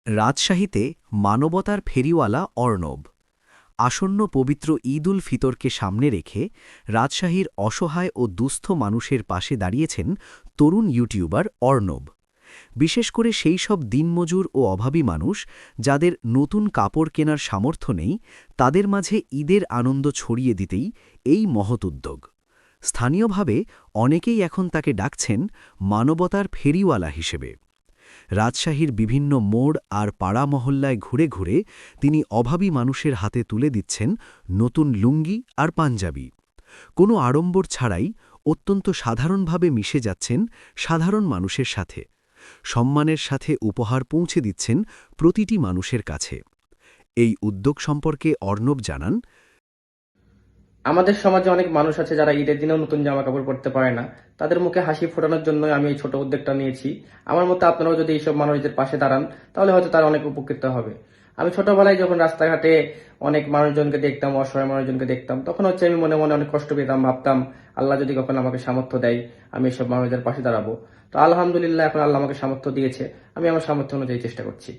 রাজশাহীতে মানবতার ফেরিওয়ালা অর্ণব। আসন্ন পবিত্র ঈদ উল ফিতরকে সামনে রেখে রাজশাহীর অসহায় ও দুস্থ মানুষের পাশে দাঁড়িয়েছেন তরুণ ইউটিউবার অর্ণব। বিশেষ করে সেই সব দিনমজুর ও অভাবী মানুষ যাদের নতুন কাপড় কেনার সামর্থ্য নেই, তাদের মাঝে ঈদের আনন্দ ছড়িয়ে দিতেই এই মহৎ উদ্যোগ। স্থানীয়ভাবে অনেকেই এখন তাকে ডাকছেন মানবতার ফেরিওয়ালা হিসেবে। রাজশাহীর বিভিন্ন মোড় আর পাড়া মহল্লায় ঘুরে ঘুরে তিনি অভাবী মানুষের হাতে তুলে দিচ্ছেন নতুন লুঙ্গি আর পাঞ্জাবি। কোনো আড়ম্বর ছাড়াই অত্যন্ত সাধারণভাবে মিশে যাচ্ছেন সাধারণ মানুষের সাথে। সম্মানের সাথে উপহার পৌঁছে দিচ্ছেন প্রতিটি মানুষের কাছে। এই উদ্যোগ সম্পর্কে অর্ণব জানান, আমাদের সমাজে অনেক মানুষ আছে যারা ঈদের দিনেও নতুন জামা কাপড় পরতে পারে না। তাদের মুখে হাসি ফোটানোর জন্য আমি এই ছোট উদ্যোগটা নিয়েছি। আমার মতে আপনারাও যদি এইসব মানুষদের পাশে দাঁড়ান, তাহলে হয়তো তারা অনেক উপকৃত হবে। আমি ছোটবেলায় যখন রাস্তাঘাটে অনেক মানুষজনকে দেখতাম, অসহায় মানুষজনকে দেখতাম, তখন হচ্ছে আমি মনে মনে অনেক কষ্ট পেতাম, ভাবতাম আল্লাহ যদি কখন আমাকে সামর্থ্য দেয়, আমি এইসব মানুষদের পাশে দাঁড়াবো। তো আলহামদুলিল্লাহ এখন আল্লাহ আমাকে সামর্থ্য দিয়েছে, আমি আমার সামর্থ্য অনুযায়ী চেষ্টা করছি।